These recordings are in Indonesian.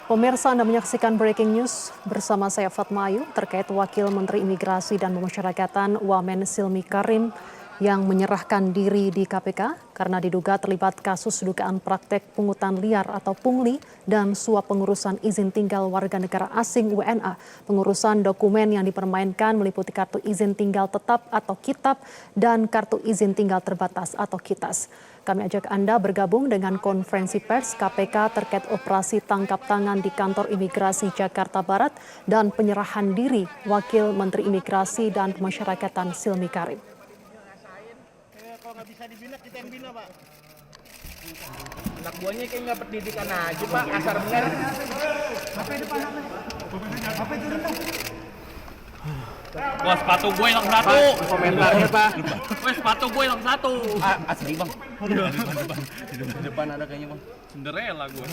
Pemirsa, Anda menyaksikan Breaking News bersama saya Fatma Ayu terkait Wakil Menteri Imigrasi dan Pemasyarakatan Wamen Silmi Karim yang menyerahkan diri di KPK karena diduga terlibat kasus dugaan praktek pungutan liar atau pungli dan suap pengurusan izin tinggal warga negara asing WNA. Pengurusan dokumen yang dipermainkan meliputi kartu izin tinggal tetap atau kitab dan kartu izin tinggal terbatas atau kitas. Kami ajak Anda bergabung dengan konferensi pers KPK terkait operasi tangkap tangan di kantor imigrasi Jakarta Barat dan penyerahan diri Wakil Menteri Imigrasi dan Pemasyarakatan Silmi Karim. Kalau nggak bisa dibina, kita yang bina, Pak. Anak buahnya kayak nggak pendidikan aja, Pak. Asar bener. Apa itu, Pak? Apa itu, Pak? Wah, sepatu gue hilang satu. Komentarnya, Pak. Wah, sepatu gue hilang satu. Asli, Bang. Di depan ada kayaknya, Bang. Cinderella gue.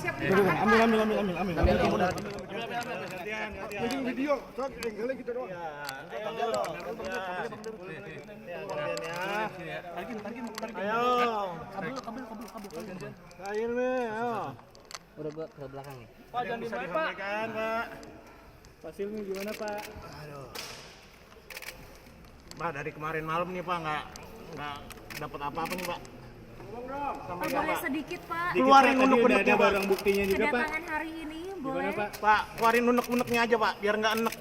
Ambil. Video, tinggalin kita doang. Ayo. Ayo nih, ayo. Udah gua ke belakang nih. Pak, jangan Bisa dimarahin, Pak. disampaikan, Pak. Pak Silmi gimana, Pak? Aduh. Pak, dari kemarin malam nih, Pak, nggak dapat apa-apa nih, Pak. Pak, boleh sedikit, Pak. Keluarin Tadi udah unek-uneknya, ada Pak. barang buktinya juga, Pak. Kedatangan hari ini, Gimana, boleh? Pak? Pak, keluarin unek-uneknya aja, Pak, biar nggak enek.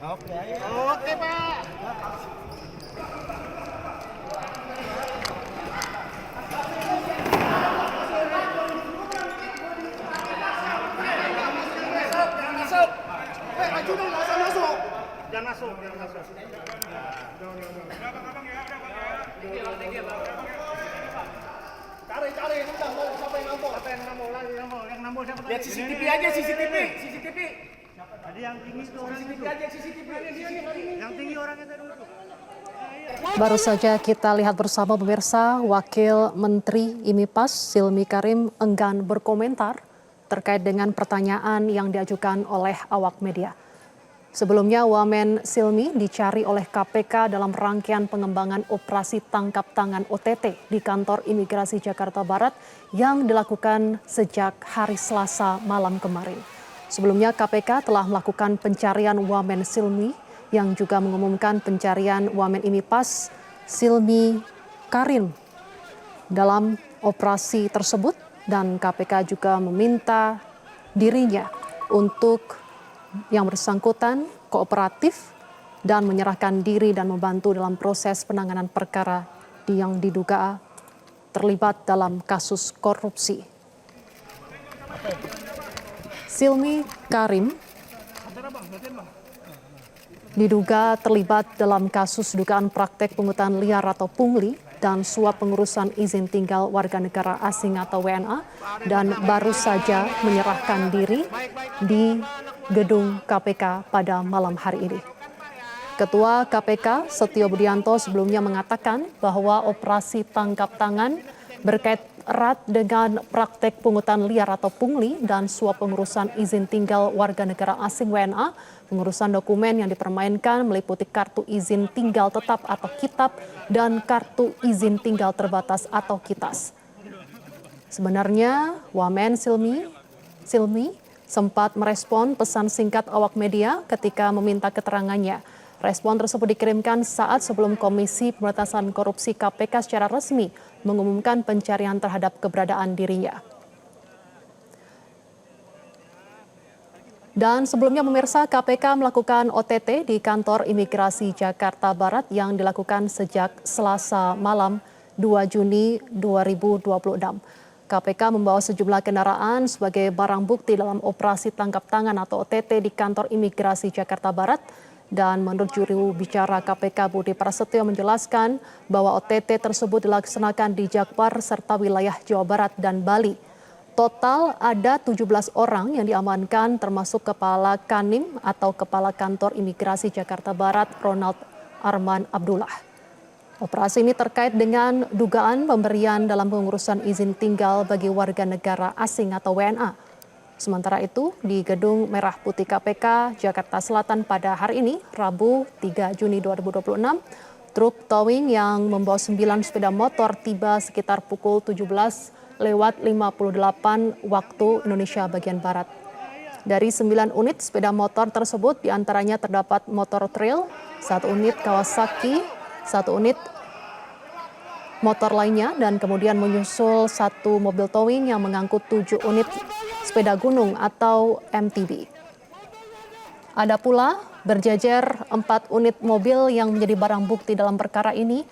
Oke, ayo. Oke, Pak. Jangan masuk. Cari, siapa yang ngambil? Lihat CCTV aja, CCTV. Ada yang tinggi tuh orang itu. Yang tinggi orangnya tadi dulu. Baru saja kita lihat bersama pemirsa, Wakil Menteri IMIPAS Silmi Karim enggan berkomentar terkait dengan pertanyaan yang diajukan oleh awak media. Sebelumnya, Wamen Silmi dicari oleh KPK dalam rangkaian pengembangan operasi tangkap tangan OTT di kantor imigrasi Jakarta Barat yang dilakukan sejak hari Selasa malam kemarin. Sebelumnya, KPK telah melakukan pencarian Wamen Silmi yang juga mengumumkan pencarian Wamen IMIPAS Silmi Karim dalam operasi tersebut, dan KPK juga meminta dirinya untuk yang bersangkutan kooperatif dan menyerahkan diri dan membantu dalam proses penanganan perkara yang diduga terlibat dalam kasus korupsi. Silmi Karim diduga terlibat dalam kasus dugaan praktek pungutan liar atau pungli dan suap pengurusan izin tinggal warga negara asing atau WNA, dan baru saja menyerahkan diri di gedung KPK pada malam hari ini. Ketua KPK Setio Budianto sebelumnya mengatakan bahwa operasi tangkap tangan berkait erat dengan praktek pungutan liar atau pungli dan suap pengurusan izin tinggal warga negara asing WNA. Pengurusan dokumen yang dipermainkan meliputi kartu izin tinggal tetap atau kitab dan kartu izin tinggal terbatas atau kitas. Sebenarnya Wamen Silmi sempat merespon pesan singkat awak media ketika meminta keterangannya. Respon tersebut dikirimkan saat sebelum Komisi Pemberantasan Korupsi KPK secara resmi mengumumkan pencarian terhadap keberadaan dirinya. Dan sebelumnya pemirsa, KPK melakukan OTT di kantor imigrasi Jakarta Barat yang dilakukan sejak Selasa malam 2 Juni 2026. KPK membawa sejumlah kendaraan sebagai barang bukti dalam operasi tangkap tangan atau OTT di kantor imigrasi Jakarta Barat. Dan menurut juru bicara KPK Budi Prasetyo menjelaskan bahwa OTT tersebut dilaksanakan di Jakbar serta wilayah Jawa Barat dan Bali. Total ada 17 orang yang diamankan termasuk Kepala Kanim atau Kepala Kantor Imigrasi Jakarta Barat Ronald Arman Abdullah. Operasi ini terkait dengan dugaan pemberian dalam pengurusan izin tinggal bagi warga negara asing atau WNA. Sementara itu di Gedung Merah Putih KPK Jakarta Selatan pada hari ini Rabu 3 Juni 2026, truk towing yang membawa 9 sepeda motor tiba sekitar pukul 17:58 waktu Indonesia bagian Barat. Dari 9 unit sepeda motor tersebut diantaranya terdapat motor trail, 1 unit Kawasaki, 1 unit motor lainnya, dan kemudian menyusul 1 mobil towing yang mengangkut 7 unit sepeda gunung atau MTB. Ada pula berjejer 4 unit mobil yang menjadi barang bukti dalam perkara ini.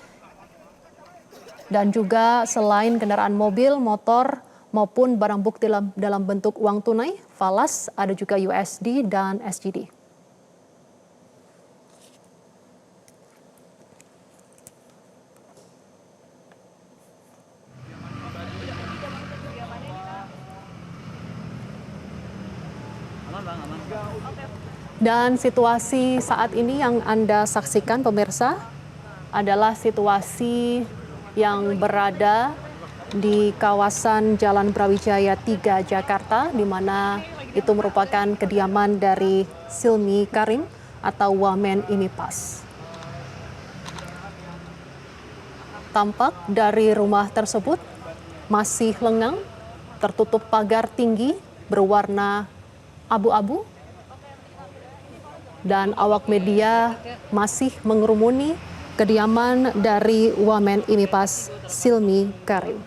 Dan juga selain kendaraan mobil, motor maupun barang bukti dalam bentuk uang tunai, falas, ada juga USD dan SGD. Dan situasi saat ini yang Anda saksikan pemirsa adalah situasi yang berada di kawasan Jalan Brawijaya 3 Jakarta, di mana itu merupakan kediaman dari Silmi Karim atau Wamen Imipas. Tampak dari rumah tersebut masih lengang, tertutup pagar tinggi berwarna abu-abu, dan awak media masih mengerumuni kediaman dari Wamen Imipas Silmi Karim.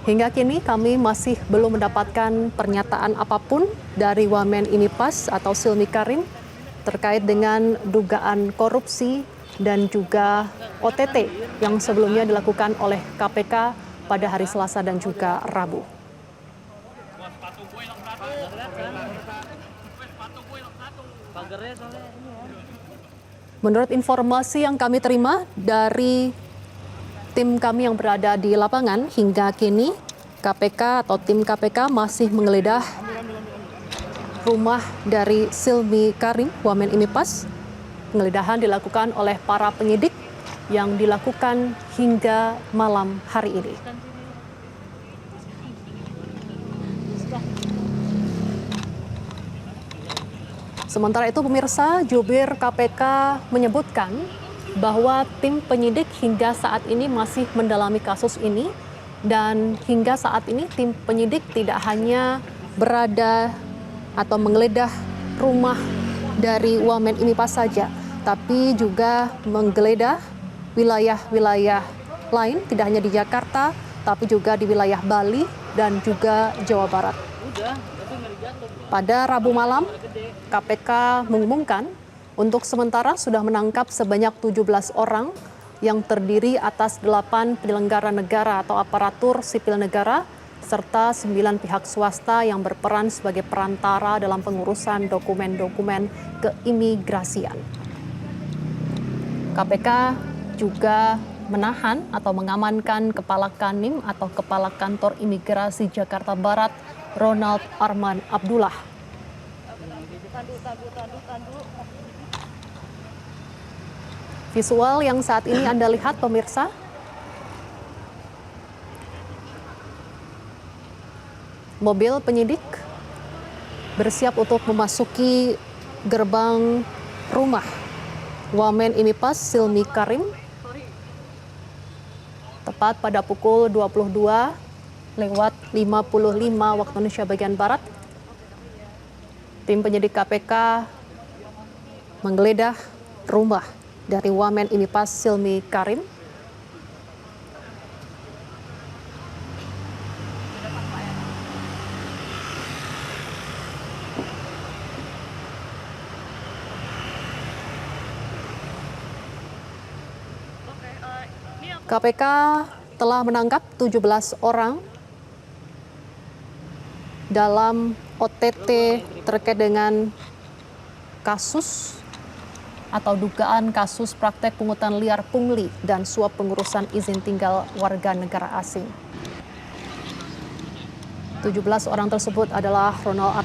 Hingga kini kami masih belum mendapatkan pernyataan apapun dari Wamen Imipas atau Silmi Karim terkait dengan dugaan korupsi dan juga OTT yang sebelumnya dilakukan oleh KPK pada hari Selasa dan juga Rabu. Menurut informasi yang kami terima dari tim kami yang berada di lapangan, hingga kini KPK atau tim KPK masih menggeledah rumah dari Silmi Karim, Wamen Imipas. Penggeledahan dilakukan oleh para penyidik yang dilakukan hingga malam hari ini. Sementara itu pemirsa, jubir KPK menyebutkan bahwa tim penyidik hingga saat ini masih mendalami kasus ini, dan hingga saat ini tim penyidik tidak hanya berada atau menggeledah rumah dari Wamen Imipas saja, tapi juga menggeledah wilayah-wilayah lain, tidak hanya di Jakarta, tapi juga di wilayah Bali dan juga Jawa Barat. Pada Rabu malam, KPK mengumumkan untuk sementara sudah menangkap sebanyak 17 orang yang terdiri atas 8 penyelenggara negara atau aparatur sipil negara serta 9 pihak swasta yang berperan sebagai perantara dalam pengurusan dokumen-dokumen keimigrasian. KPK juga menahan atau mengamankan Kepala Kanim atau Kepala Kantor Imigrasi Jakarta Barat Ronald Arman Abdullah. Visual yang saat ini Anda lihat pemirsa, mobil penyidik bersiap untuk memasuki gerbang rumah Wamen Imipas Silmi Karim tepat pada pukul 22:55 waktu Indonesia bagian Barat. Tim penyidik KPK menggeledah rumah dari Wamen Imipas Silmi Karim. KPK telah menangkap 17 orang dalam OTT terkait dengan kasus atau dugaan kasus praktek pungutan liar pungli dan suap pengurusan izin tinggal warga negara asing. 17 orang tersebut adalah Ronald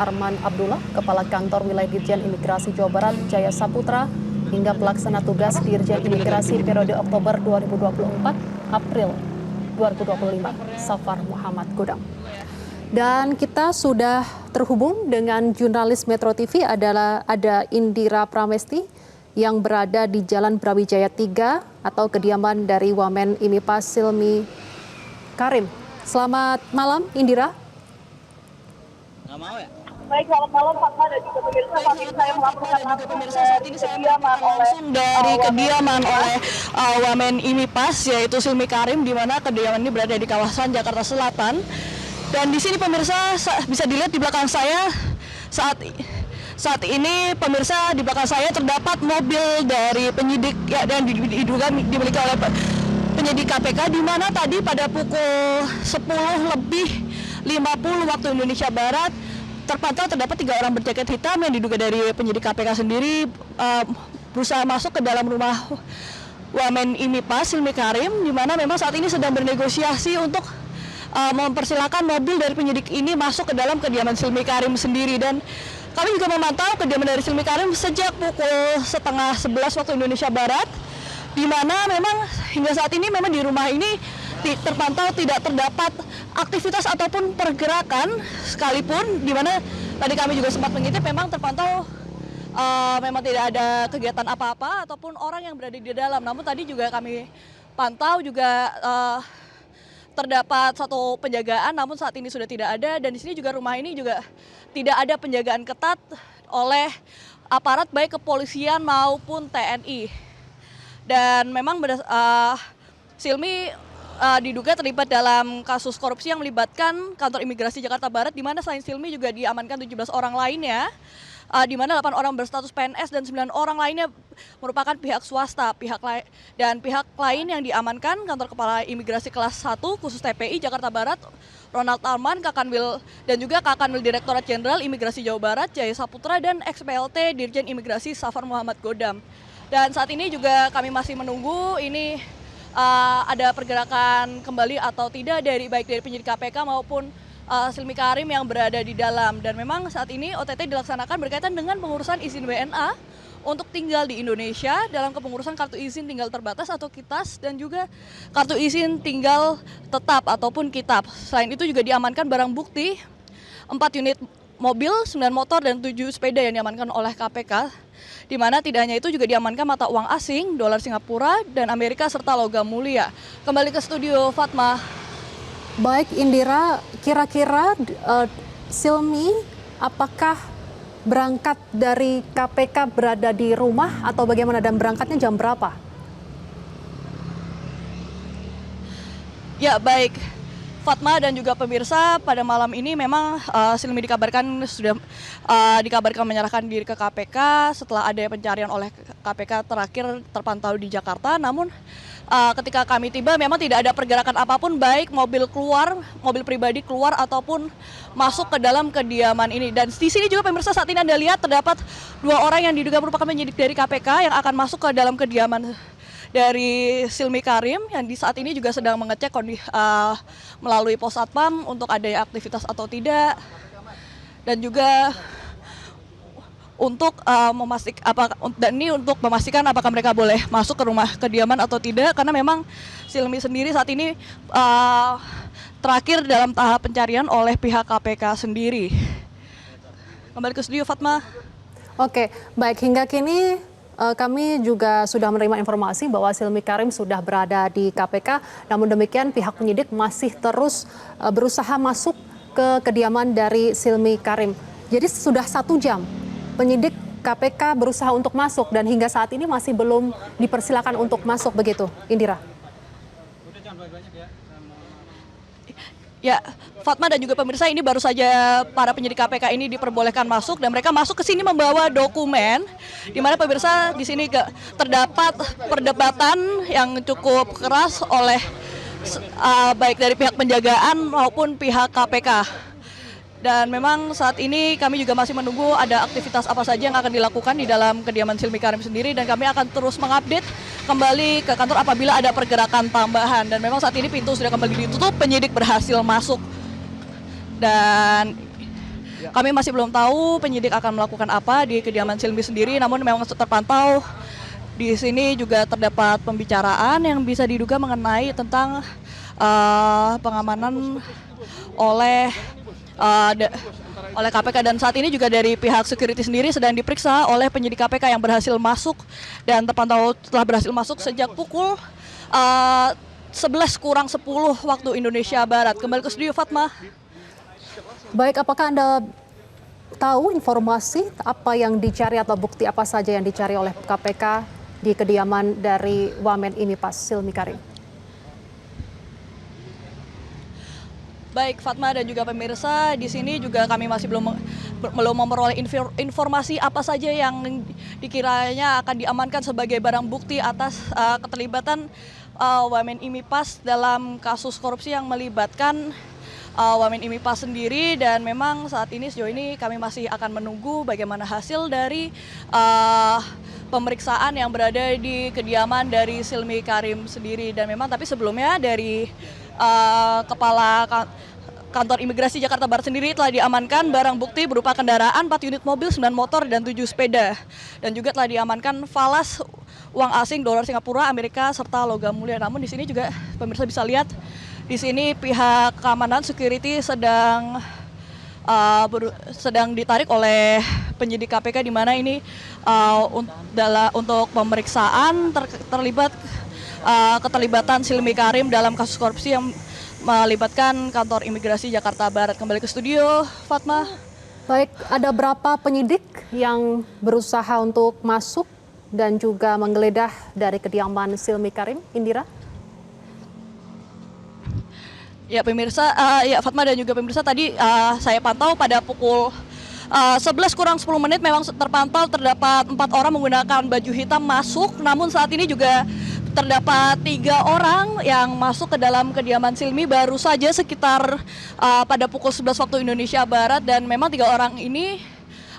Arman Abdullah, Kepala Kantor Wilayah Dirjen Imigrasi Jawa Barat Jaya Saputra, hingga pelaksana tugas Dirjen Imigrasi periode Oktober 2024 April 2025 Safar Muhammad Godam. Dan kita sudah terhubung dengan jurnalis Metro TV ada Indira Pramesti yang berada di Jalan Brawijaya 3 atau kediaman dari Wamen IMIPAS Silmi Karim. Selamat malam, Indira. Baik, selamat malam Fatma dan juga pemirsa. Saat ini saya melaporkan langsung dari kediaman oleh Wamen IMIPAS yaitu Silmi Karim, di mana kediaman ini berada di kawasan Jakarta Selatan. Dan di sini pemirsa bisa dilihat di belakang saya saat ini pemirsa di belakang saya terdapat mobil dari penyidik ya, dan diduga dimiliki oleh penyidik KPK, di mana tadi pada pukul 10:50 waktu Indonesia Barat terpantau terdapat 3 orang berjaket hitam yang diduga dari penyidik KPK sendiri berusaha masuk ke dalam rumah Wamen IMIPAS Silmi Karim, di mana memang saat ini sedang bernegosiasi untuk mempersilakan mobil dari penyidik ini masuk ke dalam kediaman Silmi Karim sendiri. Dan kami juga memantau kediaman dari Silmi Karim sejak pukul 10:30 waktu Indonesia Barat, di mana memang hingga saat ini memang di rumah ini terpantau tidak terdapat aktivitas ataupun pergerakan sekalipun, di mana tadi kami juga sempat mengintip memang terpantau memang tidak ada kegiatan apa-apa ataupun orang yang berada di dalam. Namun tadi juga kami pantau juga terdapat satu penjagaan, namun saat ini sudah tidak ada. Dan di sini juga rumah ini juga tidak ada penjagaan ketat oleh aparat baik kepolisian maupun TNI. Dan memang Silmi diduga terlibat dalam kasus korupsi yang melibatkan kantor imigrasi Jakarta Barat, di mana selain Silmi juga diamankan 17 orang lainnya, di mana 8 orang berstatus PNS dan 9 orang lainnya merupakan pihak swasta. Pihak lain yang diamankan kantor kepala imigrasi kelas 1 khusus TPI Jakarta Barat Ronald Arman, Kakanwil dan juga Kakanwil Direktorat Jenderal Imigrasi Jawa Barat Jaya Saputra, dan XPLT Dirjen Imigrasi Safar Muhammad Godam. Dan saat ini juga kami masih menunggu ini ada pergerakan kembali atau tidak baik dari penyidik KPK maupun Silmi Karim yang berada di dalam. Dan memang saat ini OTT dilaksanakan berkaitan dengan pengurusan izin WNA untuk tinggal di Indonesia dalam kepengurusan kartu izin tinggal terbatas atau KITAS, dan juga kartu izin tinggal tetap ataupun KITAP. Selain itu juga diamankan barang bukti 4 unit mobil, 9 motor, dan 7 sepeda yang diamankan oleh KPK. Di mana tidak hanya itu juga diamankan mata uang asing, dolar Singapura dan Amerika, serta logam mulia. Kembali ke studio, Fatma. Baik, Indira, kira-kira Silmi apakah berangkat dari KPK berada di rumah atau bagaimana, dan berangkatnya jam berapa? Ya, baik Fatma dan juga pemirsa, pada malam ini memang Silmi dikabarkan sudah dikabarkan menyerahkan diri ke KPK setelah ada pencarian oleh KPK terakhir terpantau di Jakarta. Namun ketika kami tiba memang tidak ada pergerakan apapun, baik mobil pribadi keluar ataupun masuk ke dalam kediaman ini. Dan di sini juga pemirsa saat ini Anda lihat terdapat 2 orang yang diduga merupakan penyidik dari KPK yang akan masuk ke dalam kediaman dari Silmi Karim, yang di saat ini juga sedang mengecek melalui pos satpam untuk ada aktivitas atau tidak, dan juga untuk memastikan apakah mereka boleh masuk ke rumah kediaman atau tidak, karena memang Silmi sendiri saat ini terakhir dalam tahap pencarian oleh pihak KPK sendiri. Kembali ke studio, Fatma. Oke, baik, hingga kini kami juga sudah menerima informasi bahwa Silmi Karim sudah berada di KPK. Namun demikian pihak penyidik masih terus berusaha masuk ke kediaman dari Silmi Karim. Jadi sudah 1 jam penyidik KPK berusaha untuk masuk, dan hingga saat ini masih belum dipersilakan untuk masuk, begitu, Indira? Ya, Fatma dan juga pemirsa, ini baru saja para penyidik KPK ini diperbolehkan masuk dan mereka masuk ke sini membawa dokumen di mana pemirsa di sini terdapat perdebatan yang cukup keras oleh baik dari pihak penjagaan maupun pihak KPK. Dan memang saat ini kami juga masih menunggu ada aktivitas apa saja yang akan dilakukan di dalam kediaman Silmi Karim sendiri dan kami akan terus mengupdate kembali ke kantor apabila ada pergerakan tambahan. Dan memang saat ini pintu sudah kembali ditutup, penyidik berhasil masuk. Dan kami masih belum tahu penyidik akan melakukan apa di kediaman Silmi sendiri, namun memang terpantau di sini juga terdapat pembicaraan yang bisa diduga mengenai tentang pengamanan oleh KPK, dan saat ini juga dari pihak security sendiri sedang diperiksa oleh penyidik KPK yang berhasil masuk dan terpantau telah berhasil masuk sejak pukul 11 kurang 10 waktu Indonesia Barat. Kembali ke studio, Fatma. Baik, apakah Anda tahu informasi apa yang dicari atau bukti apa saja yang dicari oleh KPK di kediaman dari Wamen IMI PAS Silmi Karim? Baik Fatma dan juga pemirsa, di sini juga kami masih belum memperoleh informasi apa saja yang dikiranya akan diamankan sebagai barang bukti atas keterlibatan Wamen IMI PAS dalam kasus korupsi yang melibatkan Wamen IMI PAS sendiri. Dan memang saat ini sejauh ini kami masih akan menunggu bagaimana hasil dari pemeriksaan yang berada di kediaman dari Silmi Karim sendiri. Dan memang tapi sebelumnya dari Kepala Kantor Imigrasi Jakarta Barat sendiri telah diamankan barang bukti berupa kendaraan 4 unit mobil, 9 motor, dan 7 sepeda. Dan juga telah diamankan falas uang asing, dolar Singapura, Amerika, serta logam mulia. Namun di sini juga pemirsa bisa lihat, di sini pihak keamanan security sedang ditarik oleh penyidik KPK, di mana ini untuk pemeriksaan terlibat keterlibatan Silmi Karim dalam kasus korupsi yang melibatkan kantor imigrasi Jakarta Barat. Kembali ke studio, Fatma. Baik, ada berapa penyidik yang berusaha untuk masuk dan juga menggeledah dari kediaman Silmi Karim, Indira? Ya pemirsa, ya Fatma dan juga pemirsa, tadi saya pantau pada pukul 11 kurang 10 menit memang terpantau terdapat 4 orang menggunakan baju hitam masuk, namun saat ini juga terdapat 3 orang yang masuk ke dalam kediaman Silmi baru saja sekitar pada pukul 11 waktu Indonesia Barat. Dan memang 3 orang ini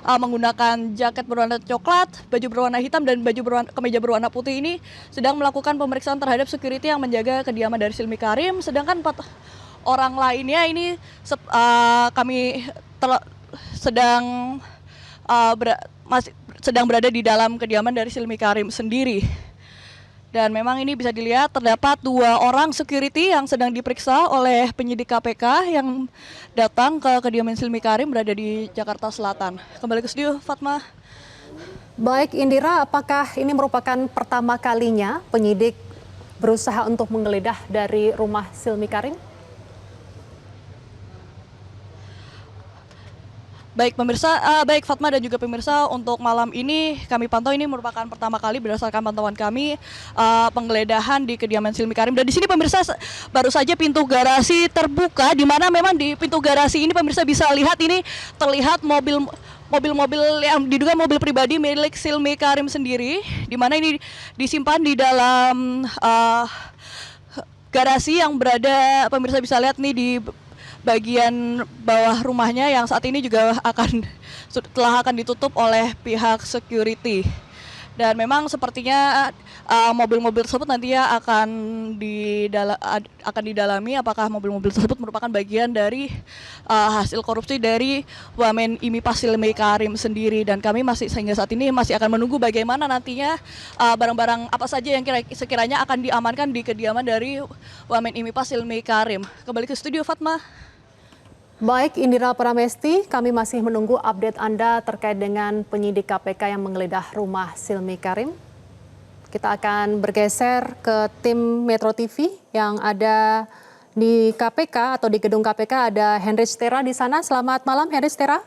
menggunakan jaket berwarna coklat, baju berwarna hitam, dan kemeja berwarna putih ini sedang melakukan pemeriksaan terhadap security yang menjaga kediaman dari Silmi Karim. Sedangkan 4 orang lainnya ini sedang berada di dalam kediaman dari Silmi Karim sendiri. Dan memang ini bisa dilihat terdapat 2 orang security yang sedang diperiksa oleh penyidik KPK yang datang ke kediaman Silmi Karim berada di Jakarta Selatan. Kembali ke studio, Fatma. Baik, Indira, apakah ini merupakan pertama kalinya penyidik berusaha untuk menggeledah dari rumah Silmi Karim? Baik pemirsa, baik Fatma dan juga pemirsa, untuk malam ini kami pantau ini merupakan pertama kali berdasarkan pantauan kami penggeledahan di kediaman Silmi Karim. Dan di sini pemirsa baru saja pintu garasi terbuka, di mana memang di pintu garasi ini pemirsa bisa lihat ini terlihat mobil-mobil yang diduga mobil pribadi milik Silmi Karim sendiri, di mana ini disimpan di dalam garasi yang berada, pemirsa bisa lihat nih di bagian bawah rumahnya yang saat ini juga telah akan ditutup oleh pihak security. Dan memang sepertinya mobil-mobil tersebut nantinya akan didalami apakah mobil-mobil tersebut merupakan bagian dari hasil korupsi dari Wamen IMI PAS Silmi Karim sendiri. Dan kami sehingga saat ini masih akan menunggu bagaimana nantinya barang-barang apa saja yang sekiranya akan diamankan di kediaman dari Wamen IMI PAS Silmi Karim. Kembali ke studio, Fatma. Baik, Indira Pramesti, kami masih menunggu update Anda terkait dengan penyidik KPK yang menggeledah rumah Silmi Karim. Kita akan bergeser ke tim Metro TV yang ada di KPK atau di gedung KPK. Ada Henry Stera di sana. Selamat malam, Henry Stera.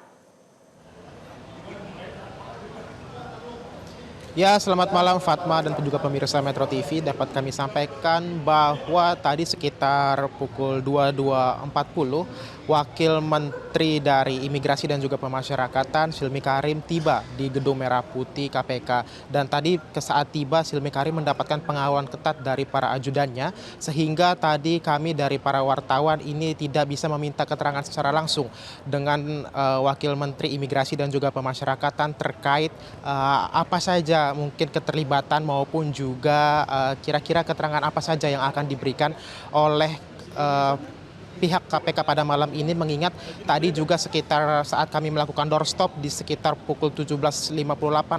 Ya, selamat malam Fatma dan juga pemirsa Metro TV. Dapat kami sampaikan bahwa tadi sekitar pukul 22.40, Wakil Menteri dari Imigrasi dan juga Pemasyarakatan Silmi Karim tiba di Gedung Merah Putih KPK. Dan tadi saat tiba, Silmi Karim mendapatkan pengawalan ketat dari para ajudannya, sehingga tadi kami dari para wartawan ini tidak bisa meminta keterangan secara langsung dengan Wakil Menteri Imigrasi dan juga Pemasyarakatan terkait apa saja mungkin keterlibatan maupun juga kira-kira keterangan apa saja yang akan diberikan oleh pihak KPK pada malam ini, mengingat tadi juga sekitar saat kami melakukan doorstop di sekitar pukul 17.58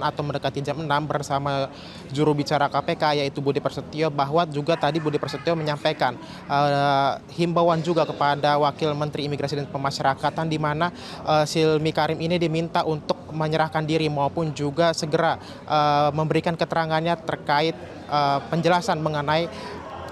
atau mendekati jam 6 bersama juru bicara KPK yaitu Budi Prasetyo, bahwa juga tadi Budi Prasetyo menyampaikan himbauan juga kepada Wakil Menteri Imigrasi dan Pemasyarakatan, di mana Silmi Karim ini diminta untuk menyerahkan diri maupun juga segera memberikan keterangannya terkait penjelasan mengenai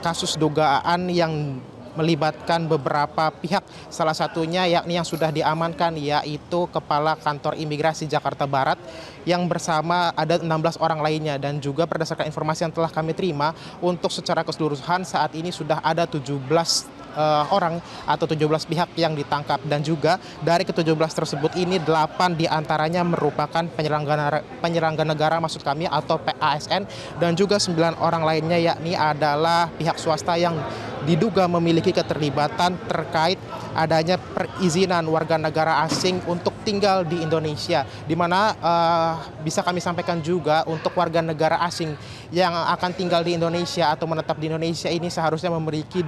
kasus dugaan yang melibatkan beberapa pihak, salah satunya yakni yang sudah diamankan yaitu Kepala Kantor Imigrasi Jakarta Barat yang bersama ada 16 orang lainnya. Dan juga berdasarkan informasi yang telah kami terima, untuk secara keseluruhan saat ini sudah ada 17 orang atau 17 pihak yang ditangkap, dan juga dari ke-17 tersebut ini 8 diantaranya merupakan penyelenggara negara maksud kami atau PASN, dan juga 9 orang lainnya yakni adalah pihak swasta yang diduga memiliki keterlibatan terkait adanya perizinan warga negara asing untuk tinggal di Indonesia, di mana bisa kami sampaikan juga untuk warga negara asing yang akan tinggal di Indonesia atau menetap di Indonesia ini seharusnya memiliki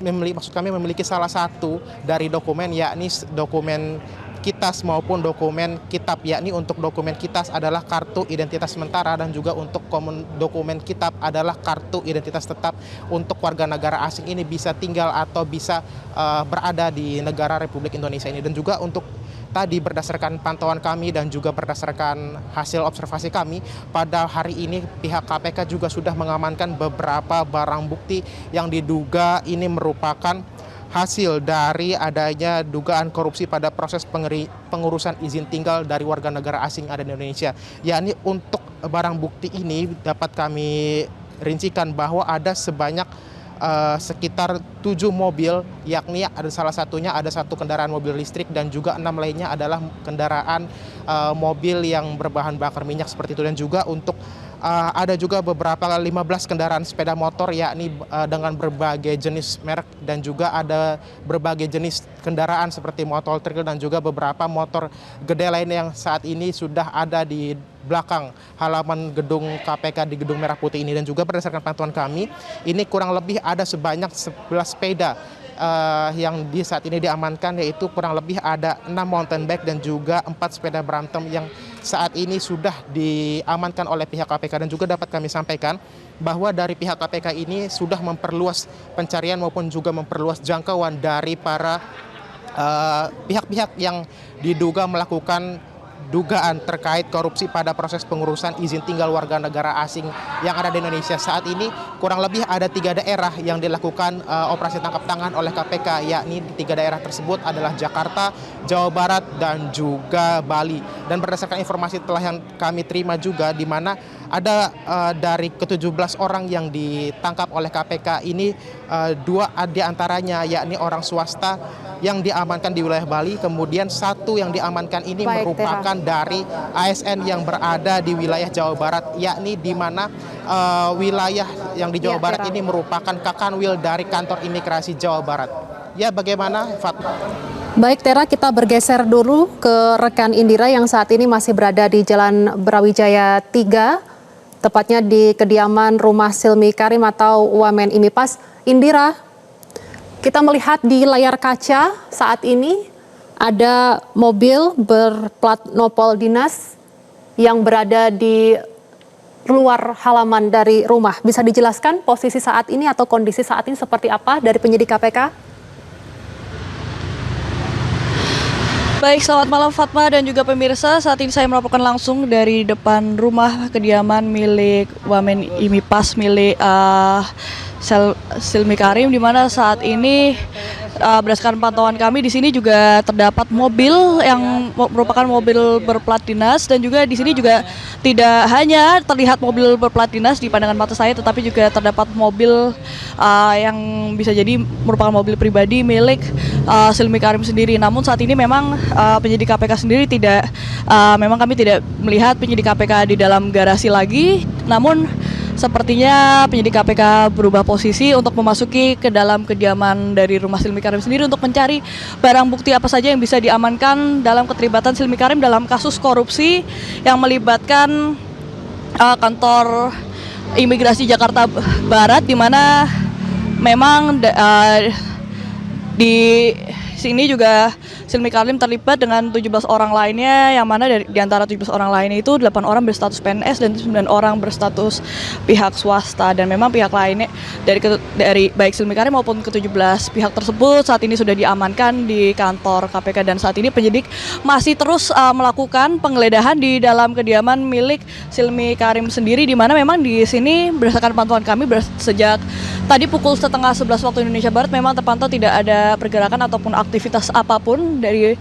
memiliki salah satu dari dokumen, yakni dokumen KITAS maupun dokumen kitab, yakni untuk dokumen KITAS adalah kartu identitas sementara, dan juga untuk dokumen kitab adalah kartu identitas tetap untuk warga negara asing ini bisa tinggal atau bisa berada di negara Republik Indonesia ini. Dan juga untuk tadi berdasarkan pantauan kami dan juga berdasarkan hasil observasi kami, pada hari ini pihak KPK juga sudah mengamankan beberapa barang bukti yang diduga ini merupakan hasil dari adanya dugaan korupsi pada proses pengurusan izin tinggal dari warga negara asing ada di Indonesia. Yakni untuk barang bukti ini dapat kami rincikan bahwa ada sebanyak sekitar 7 mobil, yakni ada salah satunya ada 1 kendaraan mobil listrik dan juga 6 lainnya adalah kendaraan mobil yang berbahan bakar minyak seperti itu. Dan juga untuk ada juga beberapa 15 kendaraan sepeda motor, yakni dengan berbagai jenis merek, dan juga ada berbagai jenis kendaraan seperti motor trail dan juga beberapa motor gede lainnya yang saat ini sudah ada di belakang halaman gedung KPK di Gedung Merah Putih ini. Dan juga berdasarkan pantauan kami, ini kurang lebih ada sebanyak 11 sepeda yang saat ini diamankan, yaitu kurang lebih ada 6 mountain bike dan juga 4 sepeda Brampton yang saat ini sudah diamankan oleh pihak KPK. Dan juga dapat kami sampaikan bahwa dari pihak KPK ini sudah memperluas pencarian maupun juga memperluas jangkauan dari para pihak-pihak yang diduga melakukan dugaan terkait korupsi pada proses pengurusan izin tinggal warga negara asing yang ada di Indonesia. Saat ini kurang lebih ada 3 daerah yang dilakukan operasi tangkap tangan oleh KPK, yakni di 3 daerah tersebut adalah Jakarta, Jawa Barat, dan juga Bali. Dan berdasarkan informasi telah yang kami terima juga, di mana ada dari ke-17 orang yang ditangkap oleh KPK ini 2 diantaranya yakni orang swasta yang diamankan di wilayah Bali, kemudian 1 yang diamankan ini merupakan dari ASN yang berada di wilayah Jawa Barat, yakni di mana wilayah yang di Jawa Barat ini merupakan Kakanwil dari Kantor Imigrasi Jawa Barat. Ya, bagaimana Fatma? Baik Tera, kita bergeser dulu ke rekan Indira yang saat ini masih berada di Jalan Brawijaya 3, tepatnya di kediaman rumah Silmi Karim atau Wamen Imipas. Indira, kita melihat di layar kaca saat ini ada mobil berplat nopol dinas yang berada di luar halaman dari rumah. Bisa dijelaskan posisi saat ini atau kondisi saat ini seperti apa dari penyidik KPK? Baik, selamat malam Fatma dan juga pemirsa. Saat ini saya melaporkan langsung dari depan rumah kediaman milik Wamen Imipas milik Silmi Karim, di mana saat ini berdasarkan pantauan kami di sini juga terdapat mobil yang merupakan mobil berplat dinas, dan juga di sini juga tidak hanya terlihat mobil berplat dinas di pandangan mata saya, tetapi juga terdapat mobil yang bisa jadi merupakan mobil pribadi milik Silmi Karim sendiri. Namun saat ini memang penyidik KPK sendiri memang kami tidak melihat penyidik KPK di dalam garasi lagi, namun sepertinya penyidik KPK berubah posisi untuk memasuki ke dalam kediaman dari rumah Silmi Karim sendiri untuk mencari barang bukti apa saja yang bisa diamankan dalam keterlibatan Silmi Karim dalam kasus korupsi yang melibatkan kantor imigrasi Jakarta Barat, di mana memang di sini juga Silmi Karim terlibat dengan 17 orang lainnya, yang mana di antara 17 orang lainnya itu 8 orang berstatus PNS dan 9 orang berstatus pihak swasta. Dan memang pihak lainnya dari baik Silmi Karim maupun ke-17 pihak tersebut saat ini sudah diamankan di kantor KPK, dan saat ini penyidik masih terus melakukan penggeledahan di dalam kediaman milik Silmi Karim sendiri, di mana memang di sini berdasarkan pantauan kami sejak tadi pukul 10:30 waktu Indonesia Barat memang terpantau tidak ada pergerakan ataupun aktivitas apapun dari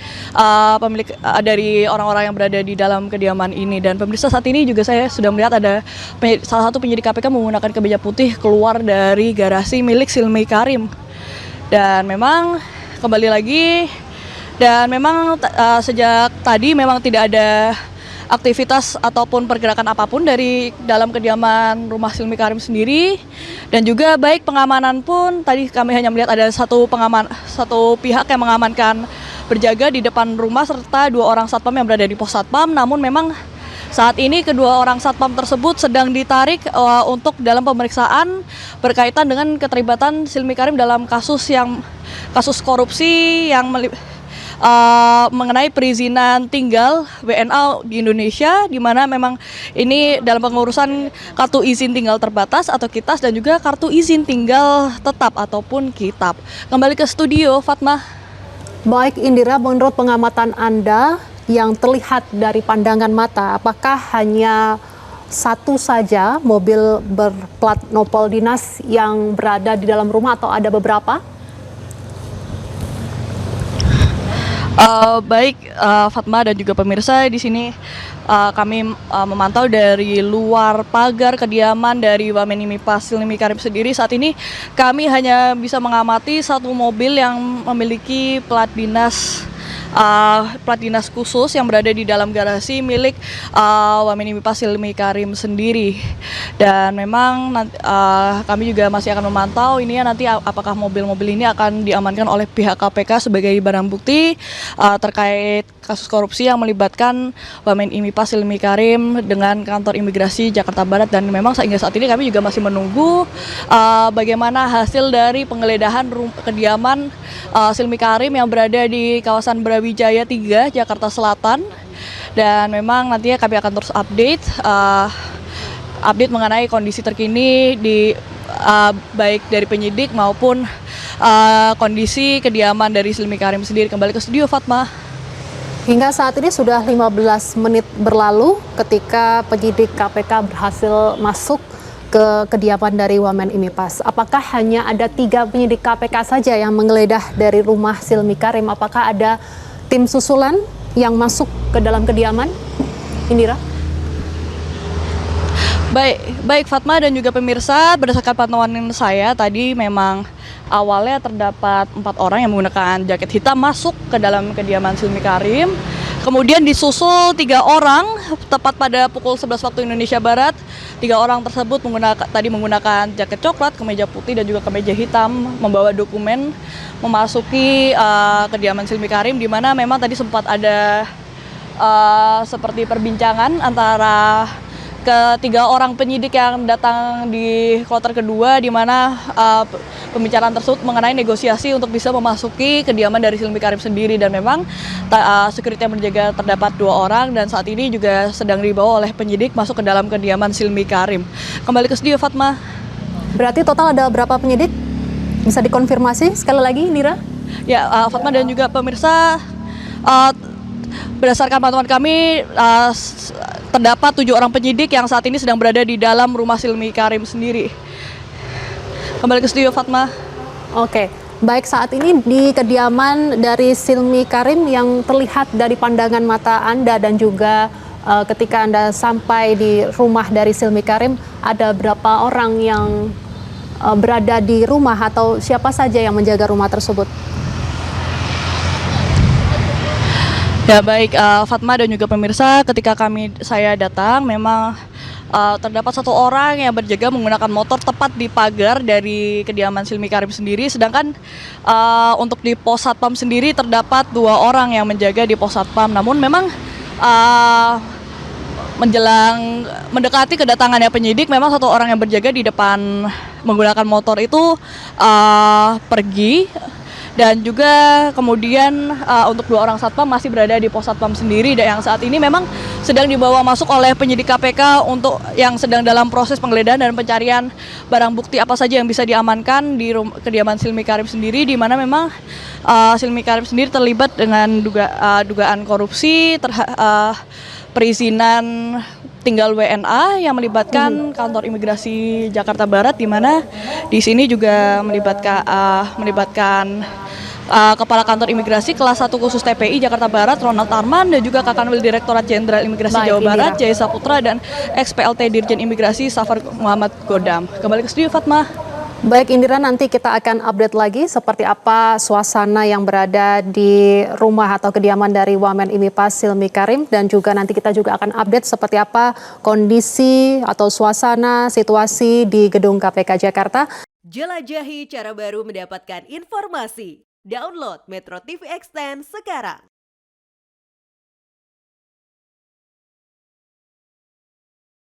dari orang-orang yang berada di dalam kediaman ini. Dan pemirsa, saat ini juga saya sudah melihat ada salah satu penyidik KPK menggunakan kemeja putih keluar dari garasi milik Silmi Karim. Dan memang kembali lagi, dan memang sejak tadi memang tidak ada aktivitas ataupun pergerakan apapun dari dalam kediaman rumah Silmi Karim sendiri. Dan juga baik pengamanan pun tadi kami hanya melihat ada satu pihak yang mengamankan berjaga di depan rumah serta 2 orang satpam yang berada di pos satpam. Namun memang saat ini kedua orang satpam tersebut sedang ditarik untuk dalam pemeriksaan berkaitan dengan keterlibatan Silmi Karim dalam kasus korupsi yang mengenai perizinan tinggal WNA di Indonesia, di mana memang ini dalam pengurusan kartu izin tinggal terbatas atau KITAS, dan juga kartu izin tinggal tetap ataupun KITAP. Kembali ke studio, Fatma. Baik Indira, menurut pengamatan Anda yang terlihat dari pandangan mata, apakah hanya satu saja mobil berplat nopol dinas yang berada di dalam rumah atau ada beberapa? Baik Fatma dan juga pemirsa, di sini kami memantau dari luar pagar kediaman dari Wamen IMIPAS Silmi Karim sendiri. Saat ini kami hanya bisa mengamati satu mobil yang memiliki plat dinas khusus yang berada di dalam garasi milik Wamen IMIPAS Silmi Karim sendiri. Dan memang kami juga masih akan memantau ini ya, nanti apakah mobil-mobil ini akan diamankan oleh pihak KPK sebagai barang bukti terkait kasus korupsi yang melibatkan Wamen IMIPAS Silmi Karim dengan kantor imigrasi Jakarta Barat. Dan memang hingga saat ini kami juga masih menunggu bagaimana hasil dari penggeledahan kediaman Silmi Karim yang berada di kawasan Brawijaya 3, Jakarta Selatan. Dan memang nantinya kami akan terus update mengenai kondisi terkini baik dari penyidik maupun kondisi kediaman dari Silmi Karim sendiri. Kembali ke studio, Fatma. Hingga saat ini sudah 15 menit berlalu ketika penyidik KPK berhasil masuk ke kediaman dari Wamen IMIPAS. Apakah hanya ada 3 penyidik KPK saja yang menggeledah dari rumah Silmi Karim? Apakah ada tim susulan yang masuk ke dalam kediaman? Indira? Baik Fatma dan juga pemirsa, berdasarkan pantauan saya tadi memang awalnya terdapat 4 orang yang menggunakan jaket hitam masuk ke dalam kediaman Silmi Karim. Kemudian disusul 3 orang tepat pada pukul 11 waktu Indonesia Barat. 3 orang tersebut menggunakan jaket coklat, kemeja putih dan juga kemeja hitam, membawa dokumen memasuki kediaman Silmi Karim, di mana memang tadi sempat ada seperti perbincangan antara ketiga orang penyidik yang datang di kloter kedua, di mana pembicaraan tersebut mengenai negosiasi untuk bisa memasuki kediaman dari Silmi Karim sendiri. Dan memang security yang berjaga terdapat 2 orang, dan saat ini juga sedang dibawa oleh penyidik masuk ke dalam kediaman Silmi Karim. Kembali ke studio, Fatma. Berarti total ada berapa penyidik? Bisa dikonfirmasi sekali lagi, Indira? Ya, Fatma dan juga pemirsa, berdasarkan pantauan kami terdapat 7 orang penyidik yang saat ini sedang berada di dalam rumah Silmi Karim sendiri. Kembali ke studio Fatma. Oke, baik saat ini di kediaman dari Silmi Karim yang terlihat dari pandangan mata Anda dan juga ketika Anda sampai di rumah dari Silmi Karim, ada berapa orang yang berada di rumah atau siapa saja yang menjaga rumah tersebut? Ya baik, Fatma dan juga pemirsa, ketika saya datang memang terdapat satu orang yang berjaga menggunakan motor tepat di pagar dari kediaman Silmi Karim sendiri, sedangkan untuk di pos satpam sendiri terdapat 2 orang yang menjaga di pos satpam. Namun memang menjelang mendekati kedatangannya penyidik, memang satu orang yang berjaga di depan menggunakan motor itu pergi. Dan juga kemudian untuk 2 orang satpam masih berada di pos satpam sendiri dan yang saat ini memang sedang dibawa masuk oleh penyidik KPK untuk yang sedang dalam proses penggeledahan dan pencarian barang bukti apa saja yang bisa diamankan di kediaman Silmi Karim sendiri, di mana memang Silmi Karim sendiri terlibat dengan dugaan korupsi, perizinan tinggal WNA yang melibatkan kantor imigrasi Jakarta Barat, di mana di sini juga melibatkan Kepala Kantor Imigrasi Kelas 1 Khusus TPI Jakarta Barat Ronald Arman dan juga Kakanwil Direktorat Jenderal Imigrasi Jawa Barat Jaya Saputra dan ex-PLT Dirjen Imigrasi Safar Muhammad Godam. Kembali ke studio Fatma. Baik Indira, nanti kita akan update lagi seperti apa suasana yang berada di rumah atau kediaman dari Wamen IMI PAS Silmi Karim, dan juga nanti kita juga akan update seperti apa kondisi atau suasana situasi di gedung KPK Jakarta. Jelajahi cara baru mendapatkan informasi. Download Metro TV Extend sekarang.